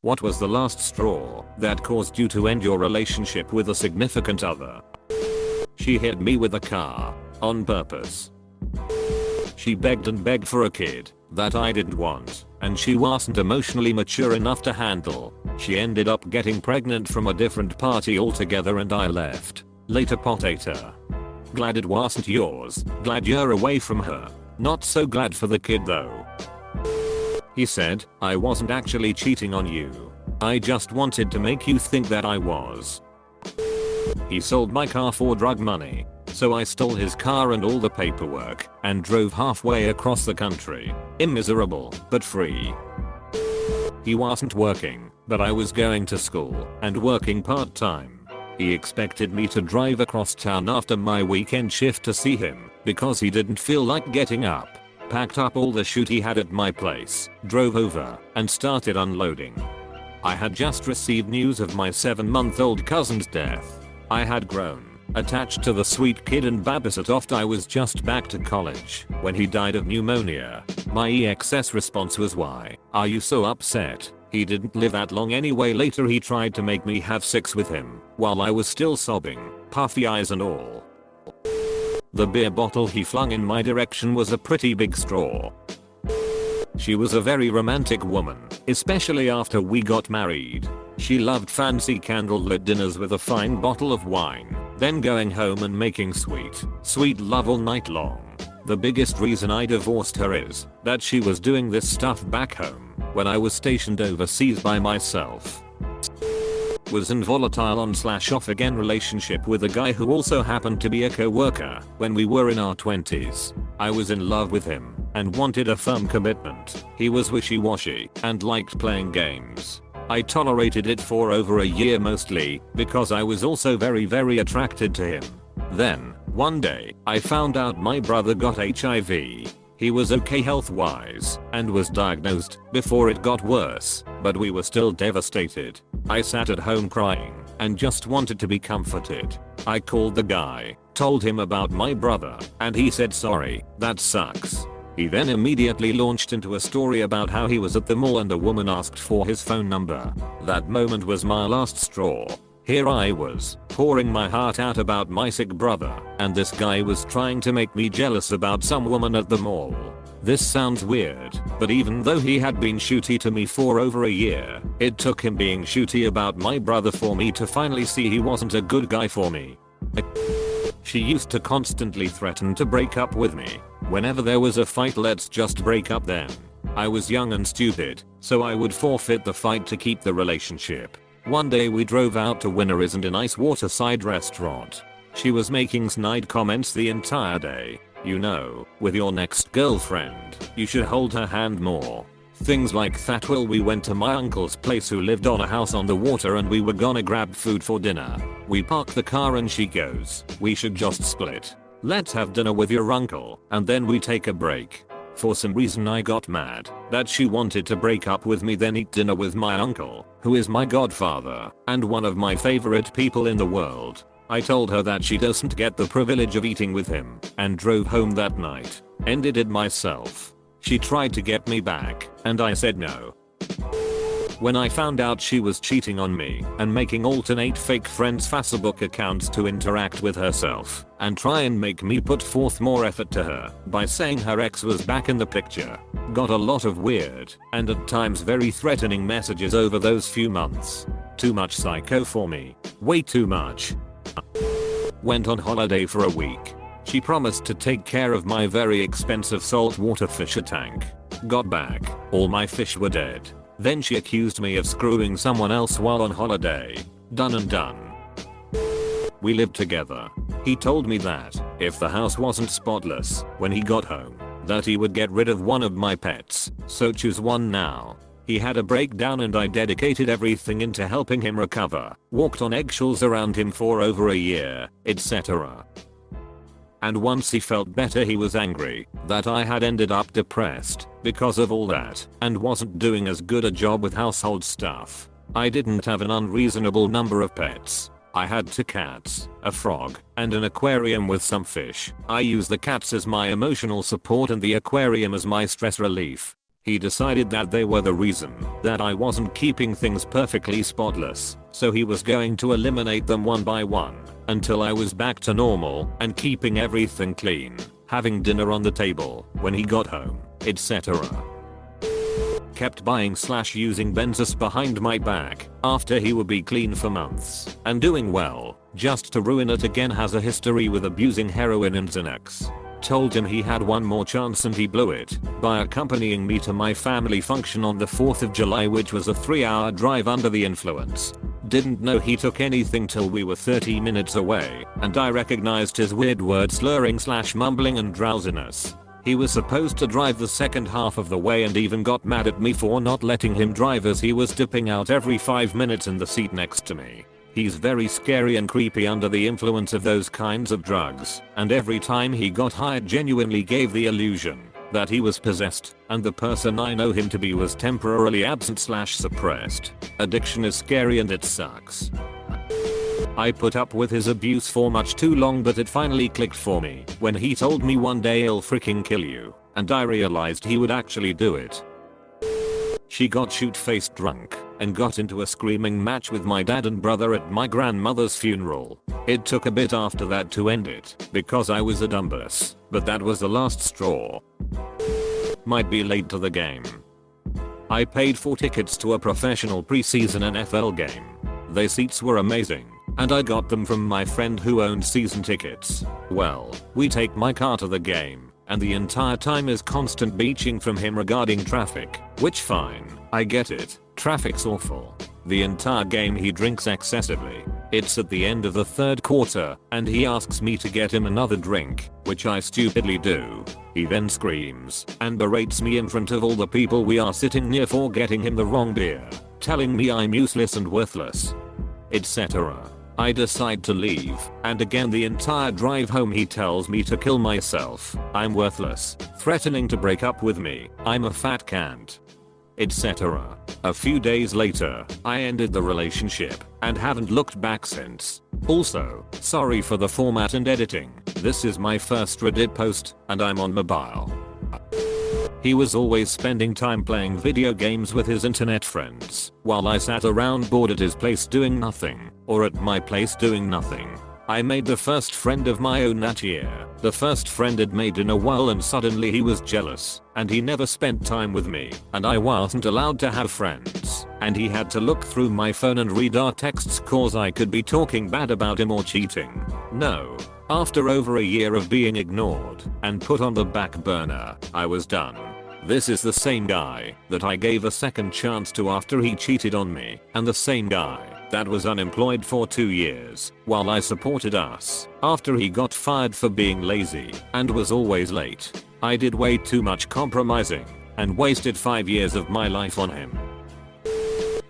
What was the last straw that caused you to end your relationship with a significant other? She hit me with a car. On purpose. She begged and begged for a kid that I didn't want, and she wasn't emotionally mature enough to handle. She ended up getting pregnant from a different party altogether and I left. Later potato. Glad it wasn't yours. Glad you're away from her. Not so glad for the kid though. He said, I wasn't actually cheating on you. I just wanted to make you think that I was. He sold my car for drug money. So I stole his car and all the paperwork and drove halfway across the country. Immiserable, but free. He wasn't working, but I was going to school and working part-time. He expected me to drive across town after my weekend shift to see him because he didn't feel like getting up. Packed up all the shit he had at my place, drove over, and started unloading. I had just received news of my 7-month-old cousin's death. I had grown attached to the sweet kid and babysat oft. I was just back to college when he died of pneumonia. My EXS response was, why are you so upset? He didn't live that long anyway. Later he tried to make me have sex with him while I was still sobbing, puffy eyes and all. The beer bottle he flung in my direction was a pretty big straw. She was a very romantic woman, especially after we got married. She loved fancy candlelit dinners with a fine bottle of wine, then going home and making sweet love all night long. The biggest reason I divorced her is that she was doing this stuff back home when I was stationed overseas by myself. Was in volatile on/off again relationship with a guy who also happened to be a co-worker when we were in our 20s. I was in love with him and wanted a firm commitment. He was wishy-washy and liked playing games. I tolerated it for over a year, mostly because I was also very attracted to him. Then, one day, I found out my brother got HIV. He was okay health-wise and was diagnosed before it got worse, but we were still devastated. I sat at home crying and just wanted to be comforted. I called the guy, told him about my brother, and he said, sorry, that sucks. He then immediately launched into a story about how he was at the mall and a woman asked for his phone number. That moment was my last straw. Here I was, pouring my heart out about my sick brother, and this guy was trying to make me jealous about some woman at the mall. This sounds weird, but even though he had been shooty to me for over a year, it took him being shooty about my brother for me to finally see he wasn't a good guy for me. She used to constantly threaten to break up with me. Whenever there was a fight, let's just break up then. I was young and stupid, so I would forfeit the fight to keep the relationship. One day we drove out to Winners and a nice waterside restaurant. She was making snide comments the entire day. You know, with your next girlfriend, you should hold her hand more. Things like that. Well, we went to my uncle's place who lived on a house on the water and we were gonna grab food for dinner. We park the car and she goes, we should just split. Let's have dinner with your uncle and then we take a break. For some reason I got mad that she wanted to break up with me then eat dinner with my uncle, who is my godfather and one of my favorite people in the world. I told her that she doesn't get the privilege of eating with him and drove home that night. Ended it myself. She tried to get me back and I said no. When I found out she was cheating on me and making alternate fake friends' Facebook accounts to interact with herself and try and make me put forth more effort to her by saying her ex was back in the picture, got a lot of weird and at times very threatening messages over those few months. Too much psycho for me. Way too much. Went on holiday for a week. She promised to take care of my very expensive saltwater fisher tank. Got back, all my fish were dead. Then she accused me of screwing someone else while on holiday. Done and done. We lived together. He told me that if the house wasn't spotless when he got home, that he would get rid of one of my pets, so choose one now. He had a breakdown and I dedicated everything into helping him recover, walked on eggshells around him for over a year, etc. And once he felt better he was angry that I had ended up depressed because of all that and wasn't doing as good a job with household stuff. I didn't have an unreasonable number of pets. I had 2 cats, a frog, and an aquarium with some fish. I use the cats as my emotional support and the aquarium as my stress relief. He decided that they were the reason that I wasn't keeping things perfectly spotless, so he was going to eliminate them one by one until I was back to normal and keeping everything clean, having dinner on the table when he got home, etc. Kept buying / using benzos behind my back after he would be clean for months and doing well, just to ruin it again. Has a history with abusing heroin and Xanax. Told him he had one more chance and he blew it by accompanying me to my family function on the 4th of July, which was a 3-hour drive under the influence. Didn't know he took anything till we were 30 minutes away and I recognized his weird word slurring / mumbling and drowsiness. He was supposed to drive the second half of the way and even got mad at me for not letting him drive as he was dipping out every 5 minutes in the seat next to me. He's very scary and creepy under the influence of those kinds of drugs, and every time he got high it genuinely gave the illusion that he was possessed, and the person I know him to be was temporarily absent / suppressed. Addiction is scary and it sucks. I put up with his abuse for much too long, but it finally clicked for me when he told me one day he'll freaking kill you, and I realized he would actually do it. She got shoot-faced drunk and got into a screaming match with my dad and brother at my grandmother's funeral. It took a bit after that to end it because I was a dumbass, but that was the last straw. Might be late to the game. I paid for tickets to a professional preseason NFL game. Their seats were amazing, and I got them from my friend who owned season tickets. Well, we take my car to the game, and the entire time is constant beaching from him regarding traffic, which fine, I get it, traffic's awful. The entire game he drinks excessively. It's at the end of the third quarter, and he asks me to get him another drink, which I stupidly do. He then screams and berates me in front of all the people we are sitting near for getting him the wrong beer, telling me I'm useless and worthless, etc. I decide to leave, and again the entire drive home he tells me to kill myself, I'm worthless, threatening to break up with me, I'm a fat cunt, etc. A few days later, I ended the relationship and haven't looked back since. Also, sorry for the format and editing. This is my first Reddit post, and I'm on mobile. He was always spending time playing video games with his internet friends, while I sat around bored at his place doing nothing, or at my place doing nothing. I made the first friend of my own that year, the first friend I'd made in a while, and suddenly he was jealous, and he never spent time with me, and I wasn't allowed to have friends, and he had to look through my phone and read our texts cause I could be talking bad about him or cheating. No. After over a year of being ignored and put on the back burner, I was done. This is the same guy that I gave a second chance to after he cheated on me, and the same guy that was unemployed for 2 years while I supported us after he got fired for being lazy and was always late. I did way too much compromising and wasted 5 years of my life on him.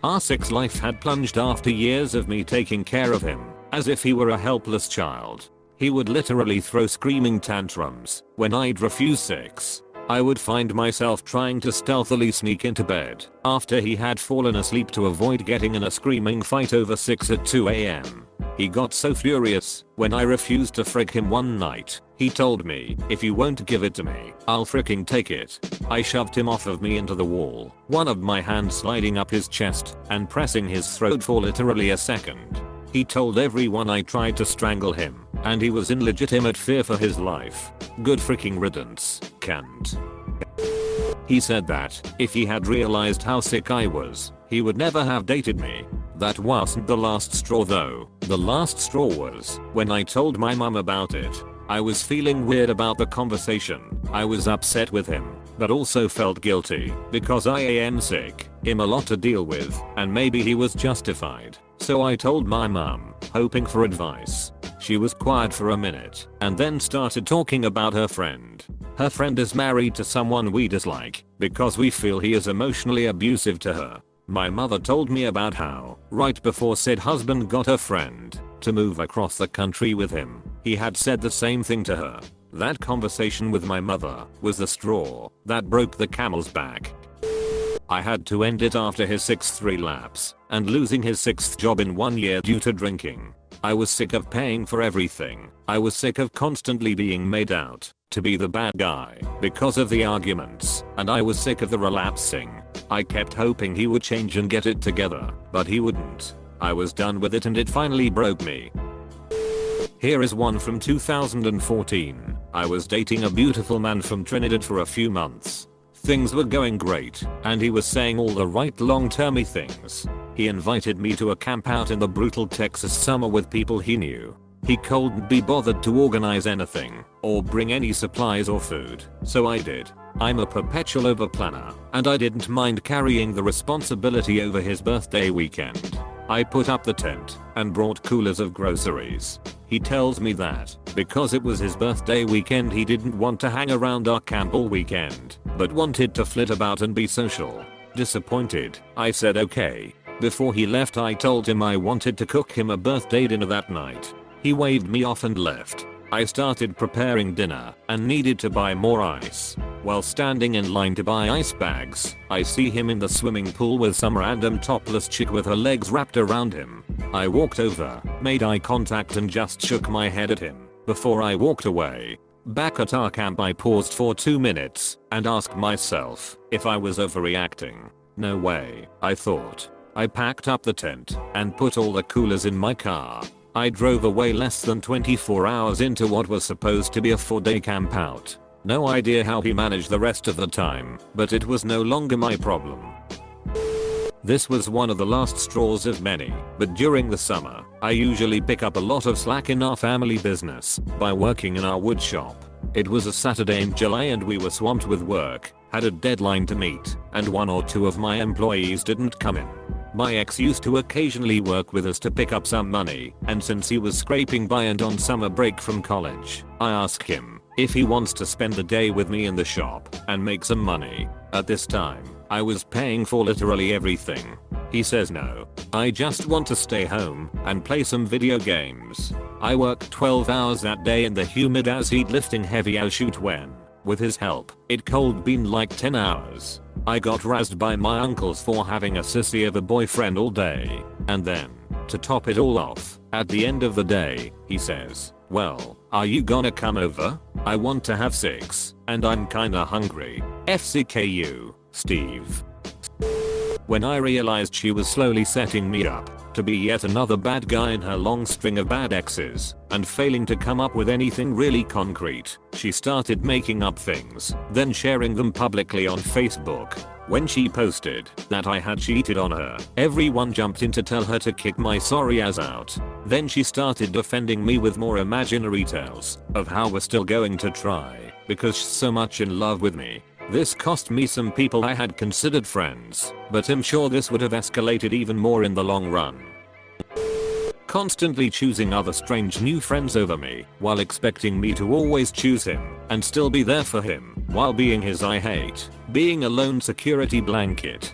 Our 6 life had plunged after years of me taking care of him as if he were a helpless child. He would literally throw screaming tantrums when I'd refuse sex. I would find myself trying to stealthily sneak into bed after he had fallen asleep to avoid getting in a screaming fight over sex at 2 AM. He got so furious when I refused to frick him one night. He told me, if you won't give it to me, I'll fricking take it. I shoved him off of me into the wall, one of my hands sliding up his chest and pressing his throat for literally a second. He told everyone I tried to strangle him, and he was in legitimate fear for his life. Good freaking riddance, cunt. He said that, if he had realized how sick I was, he would never have dated me. That wasn't the last straw though. The last straw was when I told my mum about it. I was feeling weird about the conversation. I was upset with him, but also felt guilty because I am sick, him a lot to deal with, and maybe he was justified. So I told my mum, hoping for advice. She was quiet for a minute and then started talking about her friend. Her friend is married to someone we dislike because we feel he is emotionally abusive to her. My mother told me about how, right before said husband got her friend to move across the country with him, he had said the same thing to her. That conversation with my mother was the straw that broke the camel's back. I had to end it after his 6th relapse and losing his 6th job in 1 year due to drinking. I was sick of paying for everything. I was sick of constantly being made out to be the bad guy because of the arguments, and I was sick of the relapsing. I kept hoping he would change and get it together, but he wouldn't. I was done with it and it finally broke me. Here is one from 2014. I was dating a beautiful man from Trinidad for a few months. Things were going great, and he was saying all the right long-termy things. He invited me to a camp out in the brutal Texas summer with people he knew. He couldn't be bothered to organize anything, or bring any supplies or food, so I did. I'm a perpetual overplanner, and I didn't mind carrying the responsibility over his birthday weekend. I put up the tent, and brought coolers of groceries. He tells me that, because it was his birthday weekend, he didn't want to hang around our camp all weekend, but wanted to flit about and be social. Disappointed, I said okay. Before he left I told him I wanted to cook him a birthday dinner that night. He waved me off and left. I started preparing dinner, and needed to buy more ice. While standing in line to buy ice bags, I see him in the swimming pool with some random topless chick with her legs wrapped around him. I walked over, made eye contact and just shook my head at him, before I walked away. Back at our camp I paused for 2 minutes, and asked myself if I was overreacting. No way, I thought. I packed up the tent, and put all the coolers in my car. I drove away less than 24 hours into what was supposed to be a 4-day camp out. No idea how he managed the rest of the time, but it was no longer my problem. This was one of the last straws of many, but during the summer, I usually pick up a lot of slack in our family business by working in our wood shop. It was a Saturday in July and we were swamped with work, had a deadline to meet, and 1 or 2 of my employees didn't come in. My ex used to occasionally work with us to pick up some money, and since he was scraping by and on summer break from college, I asked him if he wants to spend the day with me in the shop and make some money. At this time, I was paying for literally everything. He says no. I just want to stay home and play some video games. I worked 12 hours that day in the humid as heat lifting heavy as shoot when, with his help, it cold been like 10 hours. I got razzed by my uncles for having a sissy of a boyfriend all day. And then, to top it all off, at the end of the day, he says, well, are you gonna come over? I want to have sex, and I'm kinda hungry. FCKU, Steve. When I realized she was slowly setting me up to be yet another bad guy in her long string of bad exes, and failing to come up with anything really concrete, she started making up things, then sharing them publicly on Facebook. When she posted that I had cheated on her, everyone jumped in to tell her to kick my sorry ass out. Then she started defending me with more imaginary tales of how we're still going to try, because she's so much in love with me. This cost me some people I had considered friends, but I'm sure this would have escalated even more in the long run. Constantly choosing other strange new friends over me, while expecting me to always choose him, and still be there for him, while being his I hate, being a lone security blanket.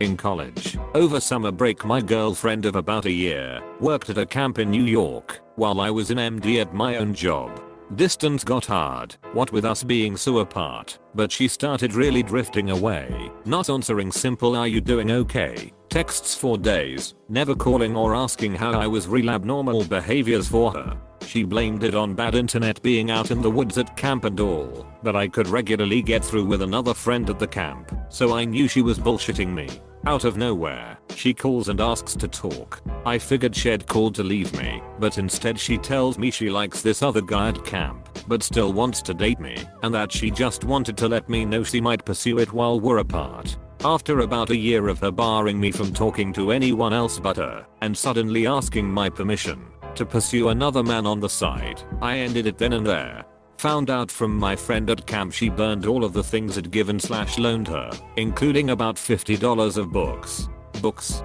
In college, over summer break my girlfriend of about a year, worked at a camp in New York, while I was in MD at my own job. Distance got hard, what with us being so apart, but she started really drifting away, not answering simple "are you doing okay?" texts for days, never calling or asking how I was. Real abnormal behaviors for her. She blamed it on bad internet, being out in the woods at camp and all, but I could regularly get through with another friend at the camp, so I knew she was bullshitting me. Out of nowhere, she calls and asks to talk. I figured she'd called to leave me, but instead she tells me she likes this other guy at camp, but still wants to date me, and that she just wanted to let me know she might pursue it while we're apart. After about a year of her barring me from talking to anyone else but her, and suddenly asking my permission to pursue another man on the side, I ended it then and there. Found out from my friend at camp she burned all of the things I'd given / loaned her, including about $50 of books.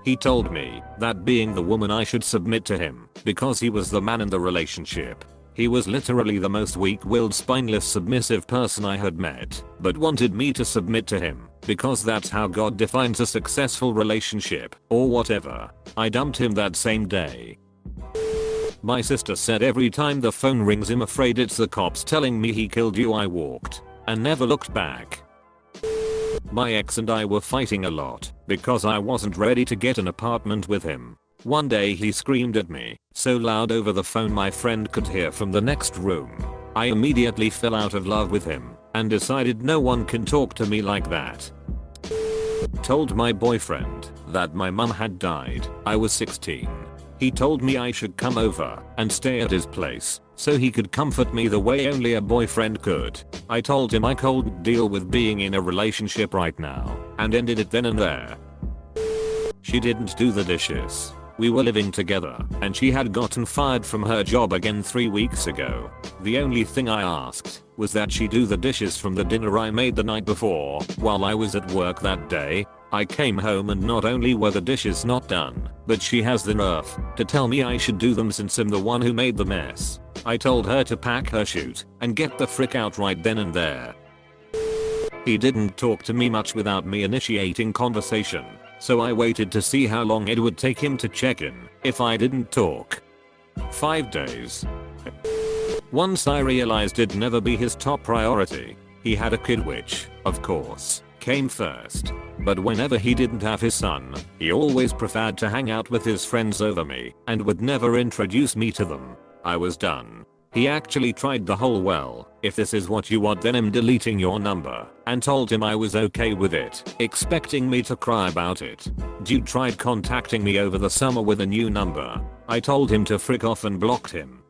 He told me that being the woman I should submit to him, because he was the man in the relationship. He was literally the most weak-willed, spineless, submissive person I had met, but wanted me to submit to him, because that's how God defines a successful relationship, or whatever. I dumped him that same day. My sister said every time the phone rings I'm afraid it's the cops telling me he killed you. I walked and never looked back. My ex and I were fighting a lot because I wasn't ready to get an apartment with him. One day he screamed at me, so loud over the phone my friend could hear from the next room. I immediately fell out of love with him and decided no one can talk to me like that. Told my boyfriend that my mum had died. I was 16. He told me I should come over and stay at his place so he could comfort me the way only a boyfriend could. I told him I couldn't deal with being in a relationship right now and ended it then and there. She didn't do the dishes. We were living together and she had gotten fired from her job again 3 weeks ago. The only thing I asked was that she do the dishes from the dinner I made the night before while I was at work that day. I came home and not only were the dishes not done, but she has the nerve to tell me I should do them since I'm the one who made the mess. I told her to pack her chute and get the frick out right then and there. He didn't talk to me much without me initiating conversation, so I waited to see how long it would take him to check in if I didn't talk. 5 days. Once I realized it'd never be his top priority. He had a kid which, of course, came first. But whenever he didn't have his son, he always preferred to hang out with his friends over me and would never introduce me to them. I was done. He actually tried the whole well, if this is what you want then I'm deleting your number, and told him I was okay with it, expecting me to cry about it. Dude tried contacting me over the summer with a new number. I told him to frick off and blocked him.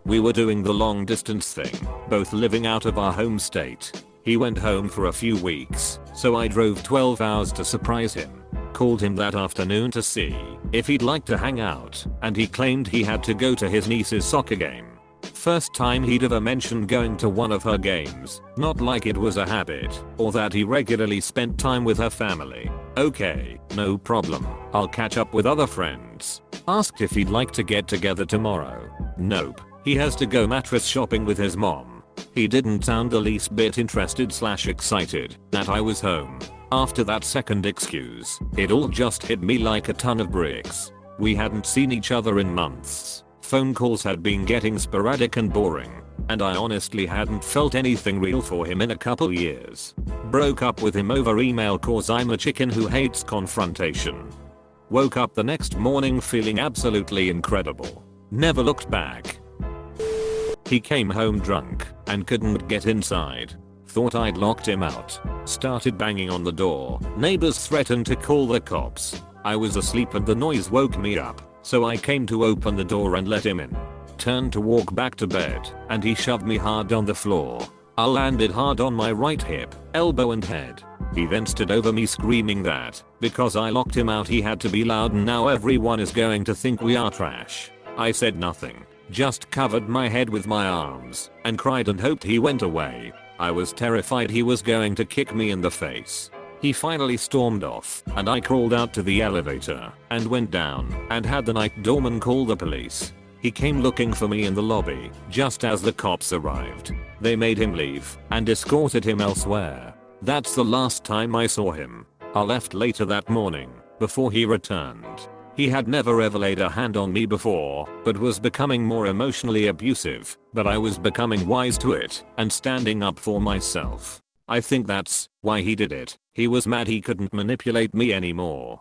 We were doing the long distance thing, both living out of our home state. He went home for a few weeks, so I drove 12 hours to surprise him. Called him that afternoon to see if he'd like to hang out, and he claimed he had to go to his niece's soccer game. First time he'd ever mentioned going to one of her games, not like it was a habit, or that he regularly spent time with her family. Okay, no problem, I'll catch up with other friends. Asked if he'd like to get together tomorrow. Nope, he has to go mattress shopping with his mom. He didn't sound the least bit interested/excited that I was home. After that second excuse, it all just hit me like a ton of bricks. We hadn't seen each other in months. Phone calls had been getting sporadic and boring, and I honestly hadn't felt anything real for him in a couple years. Broke up with him over email cause I'm a chicken who hates confrontation. Woke up the next morning feeling absolutely incredible. Never looked back. He came home drunk and couldn't get inside. Thought I'd locked him out. Started banging on the door. Neighbors threatened to call the cops. I was asleep and the noise woke me up, so I came to open the door and let him in. Turned to walk back to bed, and he shoved me hard on the floor. I landed hard on my right hip, elbow and head. He then stood over me screaming that, because I locked him out he had to be loud and now everyone is going to think we are trash. I said nothing, just covered my head with my arms, and cried and hoped he went away. I was terrified he was going to kick me in the face. He finally stormed off, and I crawled out to the elevator, and went down, and had the night doorman call the police. He came looking for me in the lobby, just as the cops arrived. They made him leave, and escorted him elsewhere. That's the last time I saw him. I left later that morning, before he returned. He had never ever laid a hand on me before, but was becoming more emotionally abusive, but I was becoming wise to it, and standing up for myself. I think that's why he did it. He was mad he couldn't manipulate me anymore.